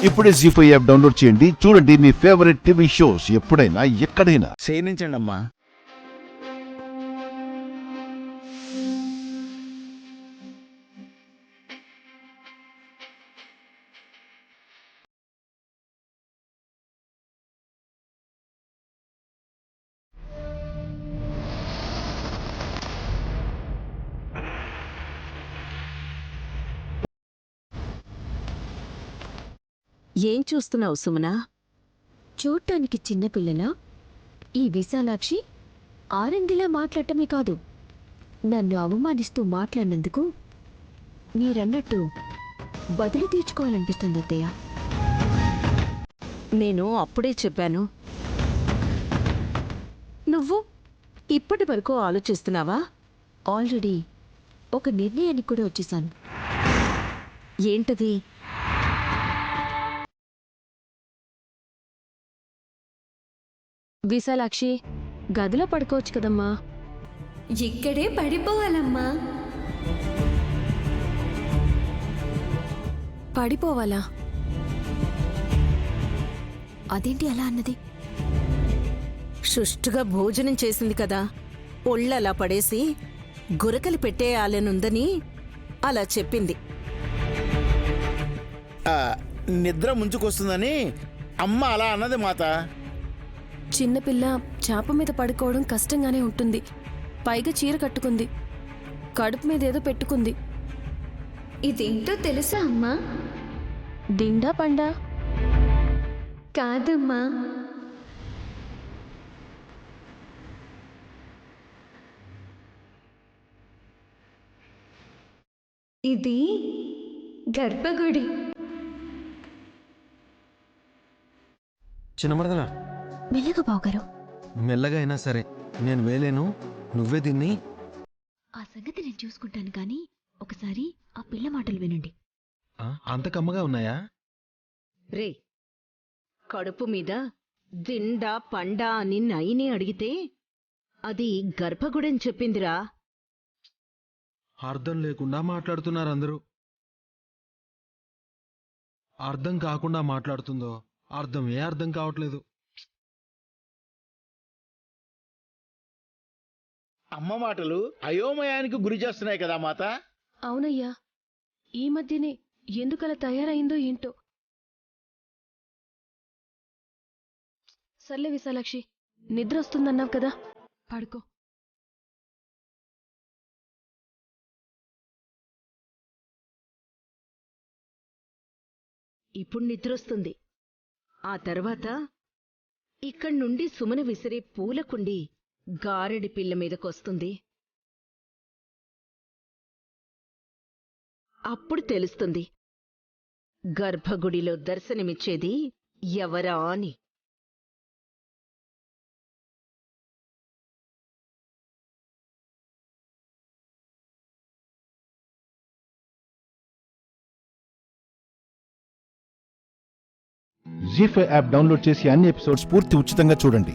ఇప్పుడే జీ5 app download చేయండి. చూడండి మీ ఫేవరెట్ టీవీ షోస్ ఎప్పుడైనా ఎక్కడైనా. చేయనించండి అమ్మా. ఏం చూస్తున్నావు సుమనా? చూడటానికి చిన్నపిల్లలా ఈ విశాలాక్షి ఆరంగిలా మాట్లాడటమే కాదు, నన్ను అవమానిస్తూ మాట్లాడినందుకు మీరన్నట్టు బదులు తీర్చుకోవాలనిపిస్తుంది అత్తయ్య. నేను అప్పుడే చెప్పాను. నువ్వు ఇప్పటి వరకు ఆలోచిస్తున్నావా? ఆల్రెడీ ఒక నిర్ణయానికి కూడా వచ్చేసాను. ఏంటది? విశాలాక్షి, గదిలో పడుకోవచ్చు కదమ్మా. ఇక్కడే పడిపోవాలమ్మా. పడిపోవాలా? అదేంటి అలా అన్నది? సుష్టుగా భోజనం చేసింది కదా, ఒళ్ళలా పడేసి గురకలు పెట్టేయాలనుందని అలా చెప్పింది. నిద్ర ముంచుకొస్తుందని అమ్మ అలా అన్నది మాత. చిన్నపిల్ల చాప మీద పడుకోవడం కష్టంగానే ఉంటుంది. పైగా చీర కట్టుకుంది, కడుపు మీద ఏదో పెట్టుకుంది. ఇదేంటో తెలుసా అమ్మా? దిండా పండా? కాదమ్మా, ఇది గర్భగుడి. చిన్నమరదలా, మెల్లగా బావగారు. మెల్లగా అయినా సరే నేను వేలేను, నువ్వే తిని. ఆ సంగతి నేను చూసుకుంటాను, కానీ ఒకసారి ఆ పిల్ల మాటలు వినండి. అంత కమ్మగా ఉన్నాయా? రే, కడుపు మీద దిండా పండా అని నైని అడిగితే అది గర్భగుడని చెప్పిందిరా. అర్థం లేకుండా మాట్లాడుతున్నారు అందరూ. అర్థం కాకుండా మాట్లాడుతుందో అర్థం కావట్లేదు. అమ్మ మాటలు అయోమయానికి గురి చేస్తున్నాయి కదా మాత. అవునయ్యా, ఈ మధ్యనే ఎందుకలా తయారైందో ఏంటో. సర్లే విశాలాక్షి, నిద్ర వస్తుందన్నావు కదా, పడుకో. ఇప్పుడు నిద్రొస్తుంది. ఆ తర్వాత ఇక్కడి నుండి సుమన విసిరే పూలకుండి గారెడి పిల్ల మీదకొస్తుంది. అప్పుడు తెలుస్తుంది గర్భగుడిలో దర్శనమిచ్చేది ఎవరా అని. జీ5 యాప్ డౌన్లోడ్ చేసి అన్ని ఎపిసోడ్స్ పూర్తి ఉచితంగా చూడండి.